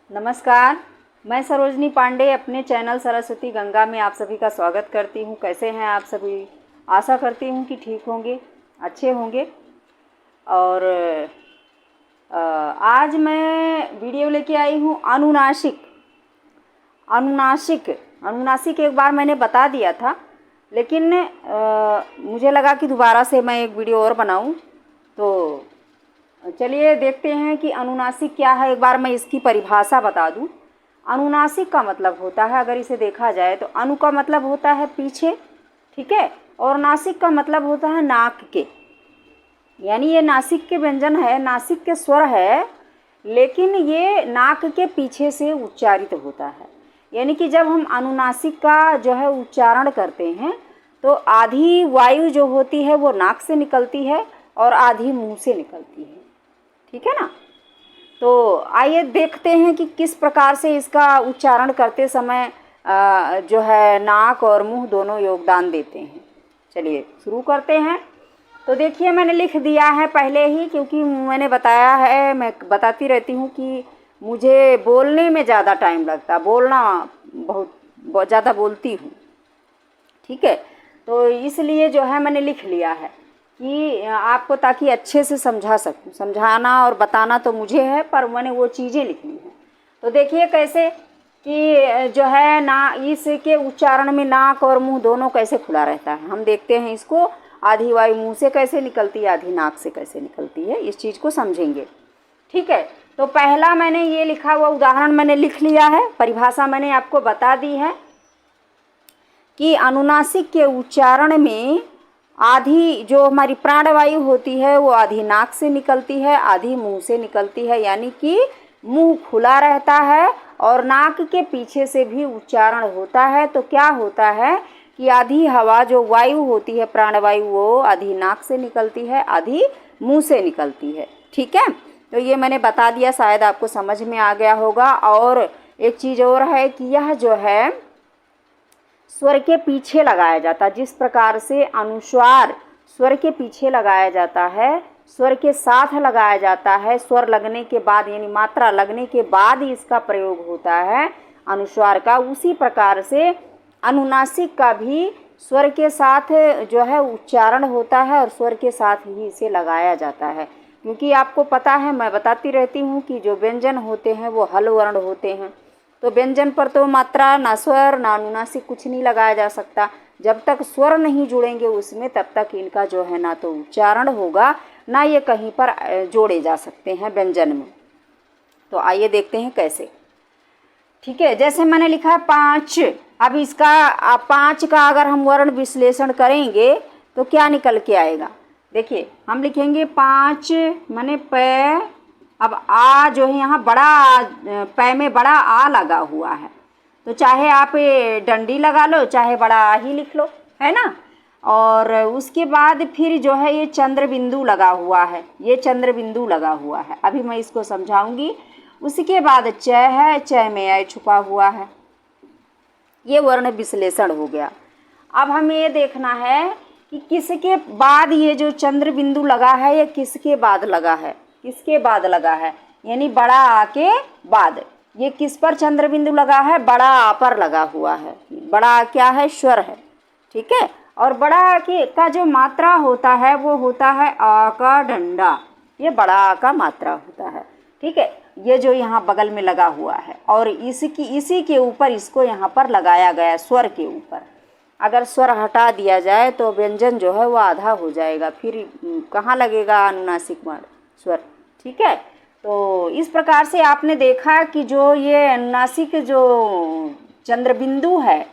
नमस्कार, मैं सरोजनी पांडे अपने चैनल सरस्वती गंगा में आप सभी का स्वागत करती हूँ। कैसे हैं आप सभी? आशा करती हूँ कि ठीक होंगे, अच्छे होंगे। और आज मैं वीडियो लेके आई हूँ अनुनासिक। अनुनासिक एक बार मैंने बता दिया था, लेकिन मुझे लगा कि दोबारा से मैं एक वीडियो और बनाऊँ। तो चलिए देखते हैं कि अनुनासिक क्या है। एक बार मैं इसकी परिभाषा बता दूं। अनुनासिक का मतलब होता है, अगर इसे देखा जाए तो अनु का मतलब होता है पीछे, ठीक है, और नासिक का मतलब होता है नाक के। यानी ये नासिक के व्यंजन है, नासिक के स्वर है, लेकिन ये नाक के पीछे से उच्चारित होता है। यानी कि जब हम अनुनासिक का जो है उच्चारण करते हैं तो आधी वायु जो होती है वो नाक से निकलती है और आधी मुंह से निकलती है, ठीक है ना। तो आइए देखते हैं कि किस प्रकार से इसका उच्चारण करते समय जो है नाक और मुंह दोनों योगदान देते हैं। चलिए शुरू करते हैं। तो देखिए मैंने लिख दिया है पहले ही, क्योंकि मैंने बताया है, मैं बताती रहती हूँ कि मुझे बोलने में ज़्यादा टाइम लगता, बोलना बहुत ज़्यादा बोलती हूँ, ठीक है। तो इसलिए जो है मैंने लिख लिया है कि आपको, ताकि अच्छे से समझा सकूं। समझाना और बताना तो मुझे है, पर मैंने वो चीज़ें लिखी हैं। तो देखिए कैसे कि जो है ना, इसके उच्चारण में नाक और मुंह दोनों कैसे खुला रहता है। हम देखते हैं इसको, आधी वायु मुंह से कैसे निकलती है, आधी नाक से कैसे निकलती है, इस चीज़ को समझेंगे, ठीक है। तो पहला मैंने ये लिखा हुआ उदाहरण मैंने लिख लिया है, परिभाषा मैंने आपको बता दी है कि अनुनासिक के उच्चारण में आधी जो हमारी प्राणवायु होती है वो आधी नाक से निकलती है, आधी मुंह से निकलती है। यानी कि मुंह खुला रहता है और नाक के पीछे से भी उच्चारण होता है। तो क्या होता है कि आधी हवा जो वायु होती है, प्राणवायु, वो आधी नाक से निकलती है, आधी मुंह से निकलती है, ठीक है। तो ये मैंने बता दिया, शायद आपको समझ में आ गया होगा। और एक चीज़ और है कि यह जो है स्वर के पीछे लगाया जाता है। जिस प्रकार से अनुस्वार स्वर के पीछे लगाया जाता है, स्वर के साथ लगाया जाता है, स्वर लगने के बाद यानी मात्रा लगने के बाद ही इसका प्रयोग होता है अनुस्वार का, उसी प्रकार से अनुनासिक का भी स्वर के साथ जो है उच्चारण होता है और स्वर के साथ ही इसे लगाया जाता है। क्योंकि आपको पता है, मैं बताती रहती हूँ कि जो व्यंजन होते हैं वो हल वर्ण होते हैं। तो व्यंजन पर तो मात्रा, ना स्वर, ना अनुनासिक कुछ नहीं लगाया जा सकता। जब तक स्वर नहीं जुड़ेंगे उसमें, तब तक इनका जो है ना तो उच्चारण होगा, ना ये कहीं पर जोड़े जा सकते हैं व्यंजन में। तो आइए देखते हैं कैसे, ठीक है। जैसे मैंने लिखा है 5। अब इसका 5 का अगर हम वर्ण विश्लेषण करेंगे तो क्या निकल के आएगा। देखिए हम लिखेंगे 5 माने प। अब आ जो है यहाँ बड़ा पै में बड़ा आ लगा हुआ है, तो चाहे आप डंडी लगा लो, चाहे बड़ा आ ही लिख लो, है ना। और उसके बाद फिर जो है ये चंद्र बिंदु लगा हुआ है, ये चंद्र बिंदु लगा हुआ है। अभी मैं इसको समझाऊंगी। उसके बाद च है, च में ऐ छुपा हुआ है। ये वर्ण विश्लेषण हो गया। अब हमें ये देखना है कि किसके बाद ये जो चंद्र बिंदु लगा है, ये किसके बाद लगा है, किसके बाद लगा है, यानी बड़ा आ के बाद। ये किस पर चंद्र बिंदु लगा है? बड़ा आ पर लगा हुआ है। बड़ा आ क्या है? स्वर है, ठीक है। और बड़ा आ का जो मात्रा होता है वो होता है आ का डंडा। ये बड़ा आ का मात्रा होता है, ठीक है। ये जो यहाँ बगल में लगा हुआ है और इसी के ऊपर इसको यहाँ पर लगाया गया, स्वर के ऊपर। अगर स्वर हटा दिया जाए तो व्यंजन जो है वो आधा हो जाएगा, फिर कहाँ लगेगा अनुनासिक स्वर, ठीक है। तो इस प्रकार से आपने देखा कि जो ये अनुनासिक जो चंद्र बिंदु है,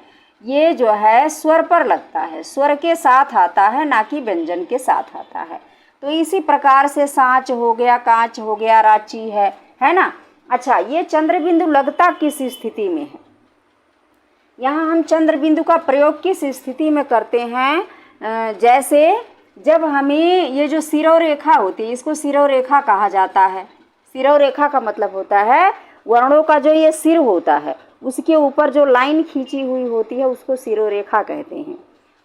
ये जो है स्वर पर लगता है, स्वर के साथ आता है, ना कि व्यंजन के साथ आता है। तो इसी प्रकार से सांच हो गया, कांच हो गया, रांची है ना। अच्छा, ये चंद्र बिंदु लगता किस स्थिति में है? यहाँ हम चंद्र बिंदु का प्रयोग किस स्थिति में करते हैं? जैसे जब हमें ये जो सिरो रेखा होती है, इसको सिरो रेखा कहा जाता है। सिरो रेखा का मतलब होता है वर्णों का जो ये सिर होता है, उसके ऊपर जो लाइन खींची हुई होती है उसको सिरो रेखा कहते हैं।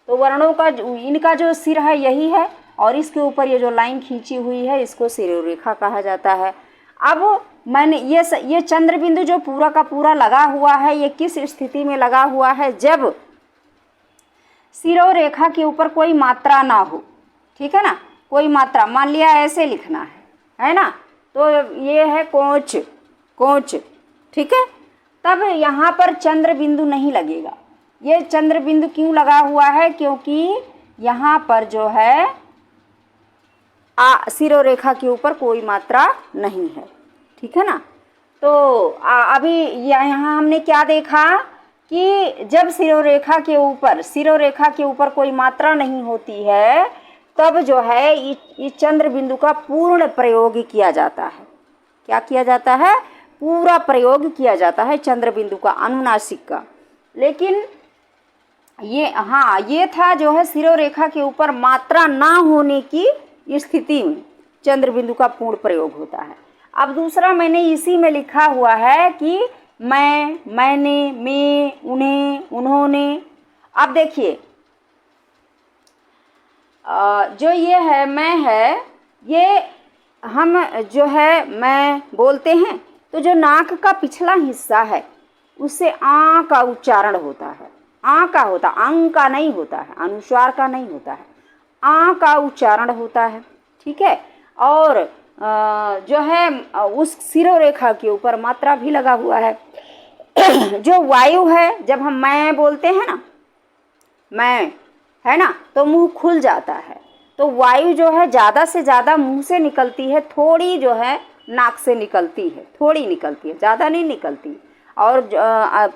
तो वर्णों का इनका जो सिर है यही है, और इसके ऊपर ये जो लाइन खींची हुई है इसको सिरो रेखा कहा जाता है। अब मैंने ये चंद्र बिंदु जो पूरा का पूरा लगा हुआ है, ये किस स्थिति में लगा हुआ है? जब शिरोरेखा के ऊपर कोई मात्रा ना हो, ठीक है ना, कोई मात्रा, मान लिया ऐसे लिखना है ना, तो ये है कोंच, कोंच, ठीक है। तब यहाँ पर चंद्र बिंदु नहीं लगेगा। ये चंद्र बिंदु क्यों लगा हुआ है? क्योंकि यहाँ पर जो है शिरोरेखा के ऊपर कोई मात्रा नहीं है, ठीक है ना। तो अभी यहाँ हमने क्या देखा कि जब शिरोरेखा के ऊपर कोई मात्रा नहीं होती है, तब जो है इस चंद्र बिंदु का पूर्ण प्रयोग किया जाता है। क्या किया जाता है? पूरा प्रयोग किया जाता है चंद्र बिंदु का, अनुनासिक का। लेकिन ये था जो है शिरोरेखा के ऊपर मात्रा ना होने की स्थिति में चंद्र बिंदु का पूर्ण प्रयोग होता है। अब दूसरा मैंने इसी में लिखा हुआ है कि मैं, मैंने, मैं, उन्हें, उन्होंने। अब देखिए जो ये है मैं है, ये हम जो है मैं बोलते हैं तो जो नाक का पिछला हिस्सा है उससे आ का उच्चारण होता है। आ का होता, अंग का नहीं होता है, अनुस्वार का नहीं होता है, आ का उच्चारण होता है, ठीक है। और जो है उस शिरोरेखा के ऊपर मात्रा भी लगा हुआ है। जो वायु है, जब हम मैं बोलते हैं ना, मैं, है ना, तो मुंह खुल जाता है। तो वायु जो है ज़्यादा से ज़्यादा मुंह से निकलती है, थोड़ी जो है नाक से निकलती है, थोड़ी निकलती है, ज़्यादा नहीं निकलती। और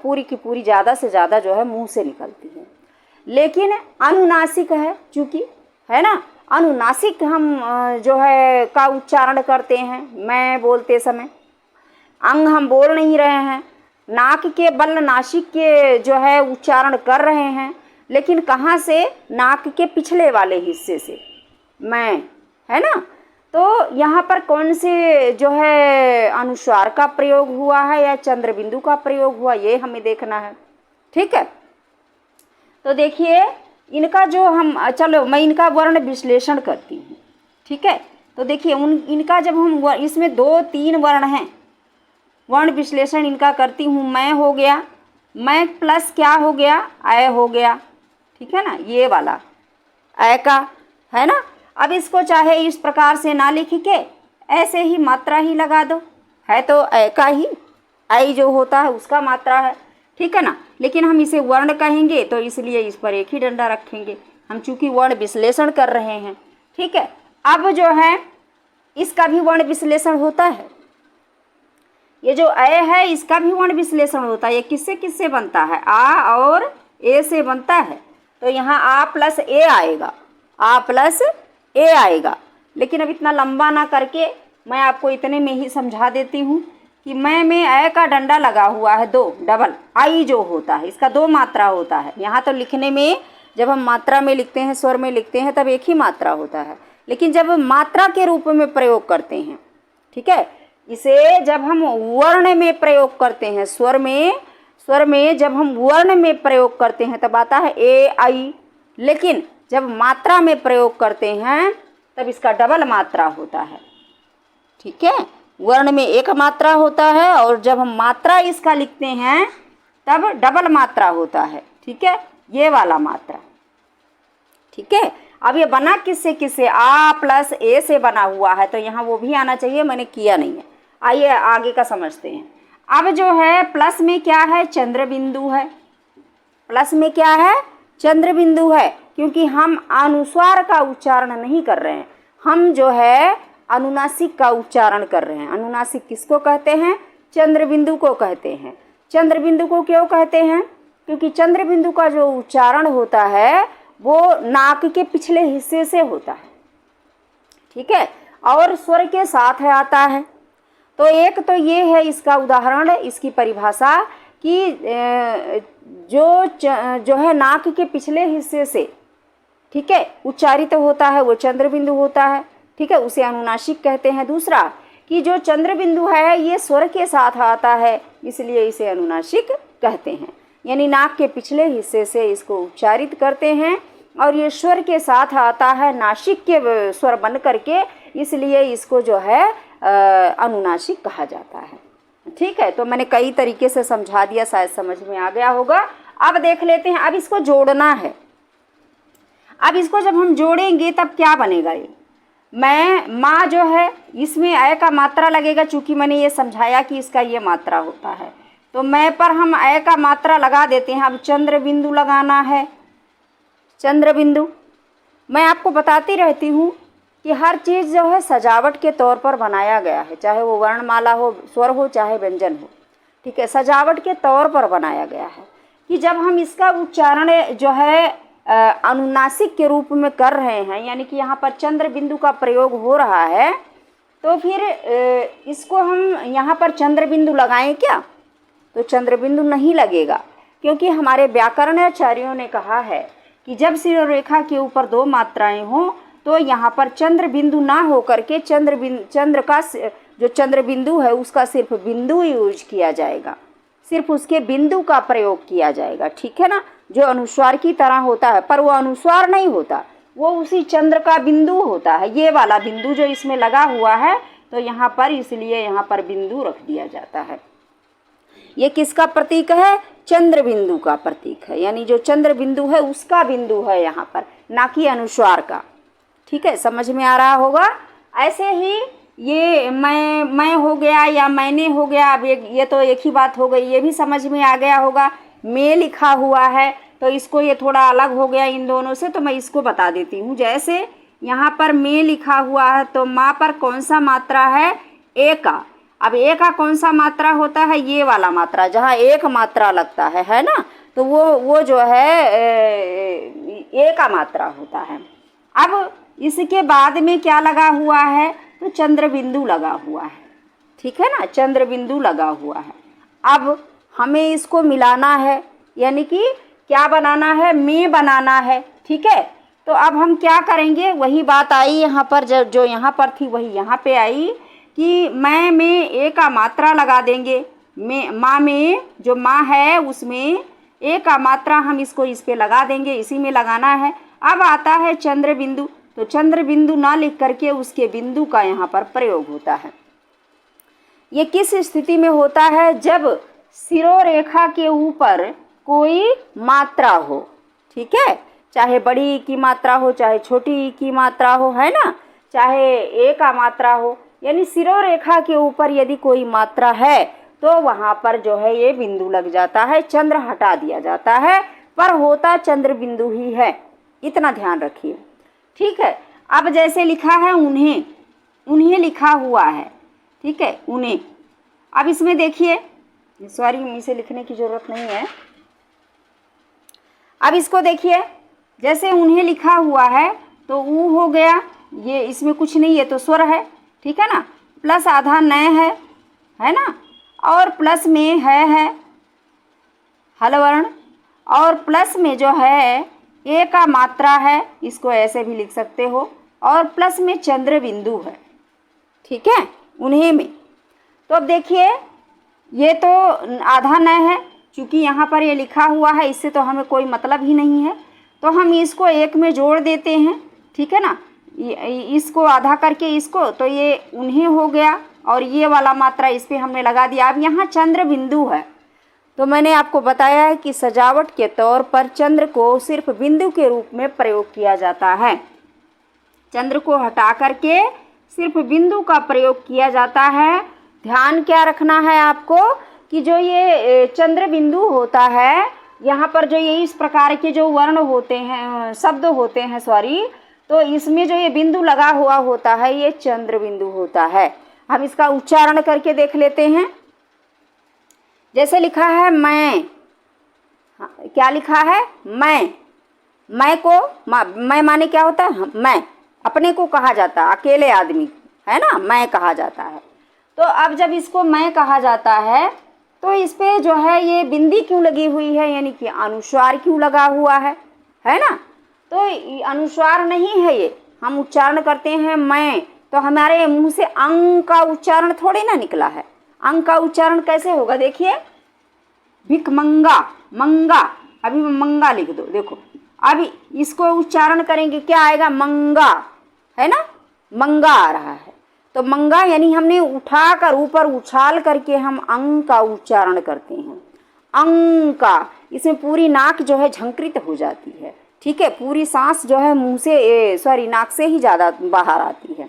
पूरी की पूरी ज़्यादा से ज़्यादा जो है मुंह से निकलती है। लेकिन अनुनासिक है चूँकि, है ना, अनुनासिक हम जो है का उच्चारण करते हैं मैं बोलते समय। अंग हम बोल नहीं रहे हैं, नाक के बल नासिक के जो है उच्चारण कर रहे हैं, लेकिन कहाँ से? नाक के पिछले वाले हिस्से से मैं, है ना। तो यहाँ पर कौन से जो है अनुस्वार का प्रयोग हुआ है या चंद्र बिंदु का प्रयोग हुआ, ये हमें देखना है, ठीक है। तो देखिए इनका जो चलो मैं इनका वर्ण विश्लेषण करती हूँ, ठीक है। तो देखिए इनका जब हम इसमें 2-3 वर्ण हैं, वर्ण विश्लेषण इनका करती हूँ। मैं हो गया, मैं प्लस क्या हो गया? अय हो गया, ठीक है ना, ये वाला अय का, है ना। अब इसको चाहे इस प्रकार से ना लिख के ऐसे ही मात्रा ही लगा दो, है तो अय का ही, अय जो होता है उसका मात्रा है, ठीक है ना। लेकिन हम इसे वर्ण कहेंगे तो इसलिए इस पर एक ही डंडा रखेंगे, हम चूंकि वर्ण विश्लेषण कर रहे हैं, ठीक है। अब जो है इसका भी वर्ण विश्लेषण होता है, ये जो अय है इसका भी वर्ण विश्लेषण होता है। ये किससे किससे बनता है? आ और ए से बनता है। तो यहाँ आ प्लस ए आएगा, आ प्लस ए आएगा। लेकिन अब इतना लंबा ना करके मैं आपको इतने में ही समझा देती हूँ कि मैं में अय का डंडा लगा हुआ है 2, डबल आई जो होता है इसका 2 मात्रा होता है। यहाँ तो लिखने में जब हम मात्रा में लिखते हैं, स्वर में लिखते हैं, तब एक ही मात्रा होता है। लेकिन जब मात्रा के रूप में प्रयोग करते हैं, ठीक है, इसे जब हम वर्ण में प्रयोग करते हैं, स्वर में जब हम वर्ण में प्रयोग करते हैं तब आता है ए आई। लेकिन जब मात्रा में प्रयोग करते हैं तब इसका डबल मात्रा होता है, ठीक है। वर्ण में एक मात्रा होता है और जब हम मात्रा इसका लिखते हैं तब डबल मात्रा होता है, ठीक है, ये वाला मात्रा, ठीक है। अब ये बना किससे किससे? आ प्लस ए से बना हुआ है, तो यहाँ वो भी आना चाहिए, मैंने किया नहीं है। आइए आगे का समझते हैं। अब जो है प्लस में क्या है? चंद्र बिंदु है। प्लस में क्या है? चंद्र बिंदु है, क्योंकि हम अनुस्वार का उच्चारण नहीं कर रहे हैं, हम जो है अनुनासिक का उच्चारण कर रहे हैं। अनुनासिक किसको कहते हैं? चंद्र बिंदु को कहते हैं। चंद्र बिंदु को क्यों कहते हैं? क्योंकि चंद्र बिंदु का जो उच्चारण होता है वो नाक के पिछले हिस्से से होता है, ठीक है, और स्वर के साथ आता है। तो एक तो ये है इसका उदाहरण, इसकी परिभाषा कि जो है नाक के पिछले हिस्से से, ठीक है, उच्चारित होता है वो चंद्र बिंदु होता है, ठीक है, उसे अनुनासिक कहते हैं। दूसरा कि जो चंद्र बिंदु है ये स्वर के साथ आता है, इसलिए इसे अनुनासिक कहते हैं। यानी नाक के पिछले हिस्से से इसको उच्चारित करते हैं और ये स्वर के साथ आता है, नासिक के स्वर बन करके, इसलिए इसको जो है अनुनासिक कहा जाता है। ठीक है, तो मैंने कई तरीके से समझा दिया, शायद समझ में आ गया होगा। अब देख लेते हैं, अब इसको जोड़ना है। अब इसको जब हम जोड़ेंगे तब क्या बनेगा, ये माँ जो है इसमें अय का मात्रा लगेगा, चूँकि मैंने ये समझाया कि इसका ये मात्रा होता है, तो मैं पर हम अय का मात्रा लगा देते हैं। अब चंद्र बिंदु लगाना है। चंद्र बिंदु मैं आपको बताती रहती हूँ कि हर चीज़ जो है सजावट के तौर पर बनाया गया है, चाहे वो वर्णमाला हो, स्वर हो, चाहे व्यंजन हो। ठीक है, सजावट के तौर पर बनाया गया है कि जब हम इसका उच्चारण जो है अनुनासिक के रूप में कर रहे हैं, यानी कि यहाँ पर चंद्र बिंदु का प्रयोग हो रहा है, तो फिर इसको हम यहाँ पर चंद्र बिंदु लगाएं क्या? तो चंद्र बिंदु नहीं लगेगा, क्योंकि हमारे व्याकरणाचार्यों ने कहा है कि जब शिरोरेखा के ऊपर दो मात्राएं हों तो यहाँ पर चंद्र बिंदु ना हो करके चंद्र का जो चंद्र बिंदु है उसका सिर्फ बिंदु यूज किया जाएगा, सिर्फ उसके बिंदु का प्रयोग किया जाएगा। ठीक है ना, जो अनुस्वार की तरह होता है, पर वो अनुस्वार नहीं होता, वो उसी चंद्र का बिंदु होता है। ये वाला बिंदु जो इसमें लगा हुआ है, तो यहाँ पर इसलिए यहाँ पर बिंदु रख दिया जाता है। ये किसका प्रतीक है? चंद्र बिंदु का प्रतीक है, यानी जो चंद्र बिंदु है उसका बिंदु है यहाँ पर, ना कि अनुस्वार का। ठीक है, समझ में आ रहा होगा। ऐसे ही ये मैं हो गया या मैंने हो गया, अब ये तो एक ही बात हो गई, ये भी समझ में आ गया होगा। मैं लिखा हुआ है तो इसको ये थोड़ा अलग हो गया इन दोनों से, तो मैं इसको बता देती हूँ। जैसे यहाँ पर मैं लिखा हुआ है तो माँ पर कौन सा मात्रा है? ए का। अब ए का कौन सा मात्रा होता है? ये वाला मात्रा, जहाँ एक मात्रा लगता है ना, तो वो जो है ए का मात्रा होता है। अब इसके बाद में क्या लगा हुआ है? तो चंद्र बिंदु लगा हुआ है। ठीक है ना, चंद्र बिंदु लगा हुआ है। अब हमें इसको मिलाना है, यानी कि क्या बनाना है? मैं बनाना है। ठीक है, तो अब हम क्या करेंगे? वही बात आई यहाँ पर, जो यहाँ पर थी वही यहाँ पे आई कि मैं में ए का मात्रा लगा देंगे। माँ में जो माँ है उसमें ए का मात्रा हम इसको इस पे लगा देंगे, इसी में लगाना है। अब आता है चंद्र बिंदु, तो चंद्र बिंदु ना लिख करके उसके बिंदु का यहाँ पर प्रयोग होता है। ये किस स्थिति में होता है? जब शिरोरेखा के ऊपर कोई मात्रा हो। ठीक है, चाहे बड़ी की मात्रा हो, चाहे छोटी की मात्रा हो, है ना, चाहे ए का मात्रा हो, यानी शिरोरेखा के ऊपर यदि कोई मात्रा है तो वहाँ पर जो है ये बिंदु लग जाता है, चंद्र हटा दिया जाता है, पर होता चंद्र बिंदु ही है, इतना ध्यान रखिए। ठीक है, अब जैसे लिखा है उन्हें लिखा हुआ है। ठीक है, उन्हें। अब इसमें देखिए, सॉरी इसे लिखने की ज़रूरत नहीं है। अब इसको देखिए, जैसे उन्हें लिखा हुआ है तो ऊ हो गया, ये इसमें कुछ नहीं, ये तो स्वर है। ठीक है ना, प्लस आधा नय है ना, और प्लस में है हल वर्ण, और प्लस में जो है ए का मात्रा है, इसको ऐसे भी लिख सकते हो, और प्लस में चंद्र बिंदु है। ठीक है, उन्हें में। तो अब देखिए, ये तो आधा नय है, क्योंकि यहाँ पर ये लिखा हुआ है, इससे तो हमें कोई मतलब ही नहीं है, तो हम इसको एक में जोड़ देते हैं। ठीक है ना, इसको आधा करके इसको, तो ये उन्हें हो गया, और ये वाला मात्रा इस पे हमने लगा दिया। अब यहाँ चंद्र बिंदु है, तो मैंने आपको बताया है कि सजावट के तौर पर चंद्र को सिर्फ बिंदु के रूप में प्रयोग किया जाता है। चंद्र को हटा करके सिर्फ बिंदु का प्रयोग किया जाता है। ध्यान क्या रखना है आपको कि जो ये चंद्र बिंदु होता है, यहाँ पर जो ये इस प्रकार के जो वर्ण होते हैं, शब्द होते हैं, सॉरी, तो इसमें जो ये बिंदु लगा हुआ होता है ये चंद्र बिंदु होता है। हम इसका उच्चारण करके देख लेते हैं। जैसे लिखा है मैं, क्या लिखा है? मैं को, मैं माने क्या होता है? मैं, अपने को कहा जाता है, अकेले आदमी, है ना, मैं कहा जाता है। तो अब जब इसको मैं कहा जाता है तो इस पे जो है ये बिंदी क्यों लगी हुई है, यानी कि अनुस्वार क्यों लगा हुआ है ना। तो अनुस्वार नहीं है, ये हम उच्चारण करते हैं मैं, तो हमारे मुंह से अंग का उच्चारण थोड़ी ना निकला है। अंग का उच्चारण कैसे होगा? देखिए, भिकमंगा, मंगा, अभी मंगा लिख दो, देखो अभी इसको उच्चारण करेंगे क्या आएगा? मंगा, है ना, मंगा आ रहा है। तो मंगा यानी हमने उठाकर ऊपर उछाल करके हम अंग का उच्चारण करते हैं। अंग का, इसमें पूरी नाक जो है झंकृत हो जाती है, ठीक है, पूरी सांस जो है मुंह से नाक से ही ज़्यादा बाहर आती है।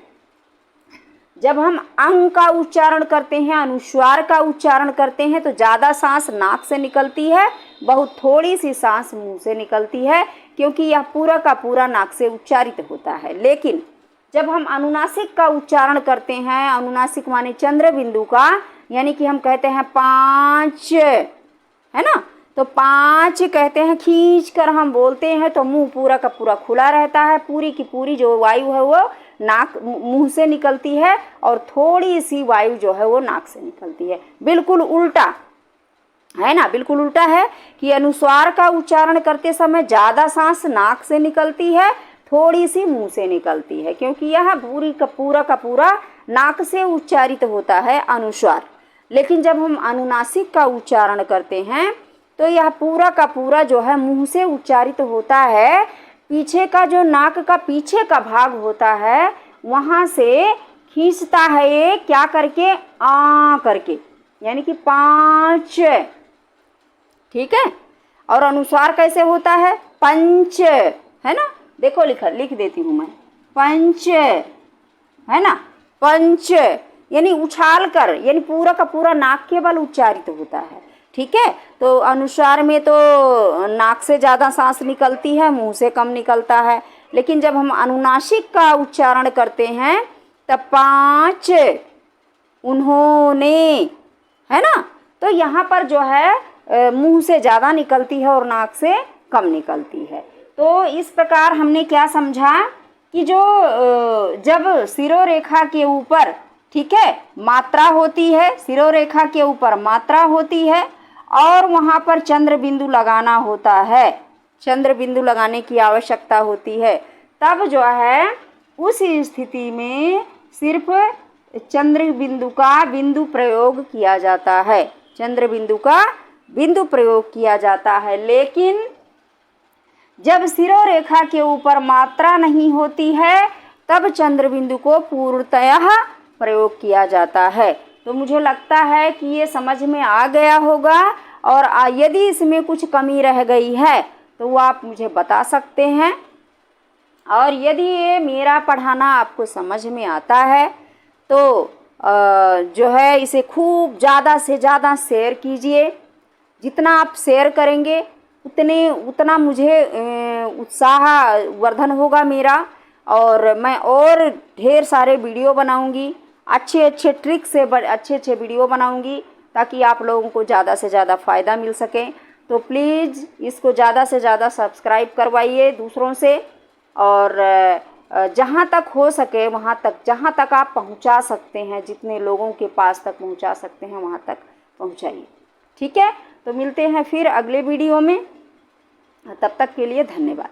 जब हम अंग का उच्चारण करते हैं, अनुस्वार का उच्चारण करते हैं, तो ज़्यादा सांस नाक से निकलती है, बहुत थोड़ी सी सांस मुंह से निकलती है, क्योंकि यह पूरा का पूरा नाक से उच्चारित होता है। लेकिन जब हम अनुनासिक का उच्चारण करते हैं, अनुनासिक माने चंद्र बिंदु का, यानी कि हम कहते हैं 5, है ना, तो 5 कहते हैं, खींच कर हम बोलते हैं तो मुंह पूरा का पूरा खुला रहता है, पूरी की पूरी जो वायु है वो नाक मुंह से निकलती है और थोड़ी सी वायु जो है वो नाक से निकलती है। बिल्कुल उल्टा है ना, बिल्कुल उल्टा है कि अनुस्वार का उच्चारण करते समय ज़्यादा सांस नाक से निकलती है, थोड़ी सी मुंह से निकलती है, क्योंकि यह पूरा का पूरा नाक से उच्चारित होता है अनुस्वार। लेकिन जब हम अनुनासिक का उच्चारण करते हैं तो यह पूरा का पूरा जो है मुंह से उच्चारित होता है। पीछे का जो नाक का पीछे का भाग होता है वहाँ से खींचता है ये क्या करके, आ करके, यानी कि 5, ठीक है। और अनुस्वार कैसे होता है, पंच, है ना, देखो लिख देती हूँ मैं, पंच, है ना, पंच, यानी उछाल कर, यानी पूरा का पूरा नाक के बल उच्चारित होता है, ठीक है। तो अनुस्वार में तो नाक से ज़्यादा सांस निकलती है, मुंह से कम निकलता है। लेकिन जब हम अनुनासिक का उच्चारण करते हैं तब 5 उन्होंने, है ना, तो यहाँ पर जो है मुंह से ज़्यादा निकलती है और नाक से कम निकलती है। तो इस प्रकार हमने क्या समझा कि जो जब शिरोरेखा के ऊपर, ठीक है, मात्रा होती है, शिरोरेखा के ऊपर मात्रा होती है और वहाँ पर चंद्र बिंदु लगाना होता है, चंद्र बिंदु लगाने की आवश्यकता होती है, तब जो है उस स्थिति में सिर्फ चंद्र बिंदु का बिंदु प्रयोग किया जाता है, चंद्र बिंदु का बिंदु प्रयोग किया जाता है। लेकिन जब शिरोरेखा के ऊपर मात्रा नहीं होती है तब चंद्र बिंदु को पूर्णतः प्रयोग किया जाता है। तो मुझे लगता है कि ये समझ में आ गया होगा, और यदि इसमें कुछ कमी रह गई है तो वो आप मुझे बता सकते हैं। और यदि ये मेरा पढ़ाना आपको समझ में आता है तो जो है इसे खूब ज़्यादा से ज़्यादा शेयर कीजिए। जितना आप शेयर करेंगे उतना मुझे उत्साह वर्धन होगा मेरा, और मैं और ढेर सारे वीडियो बनाऊंगी, अच्छे ट्रिक से अच्छे वीडियो बनाऊंगी ताकि आप लोगों को ज़्यादा से ज़्यादा फ़ायदा मिल सके। तो प्लीज़ इसको ज़्यादा से ज़्यादा सब्सक्राइब करवाइए दूसरों से, और जहाँ तक हो सके वहाँ तक, जहाँ तक आप पहुँचा सकते हैं, जितने लोगों के पास तक पहुँचा सकते हैं वहाँ तक पहुँचाइए, ठीक है। तो मिलते हैं फिर अगले वीडियो में, तब तक के लिए धन्यवाद।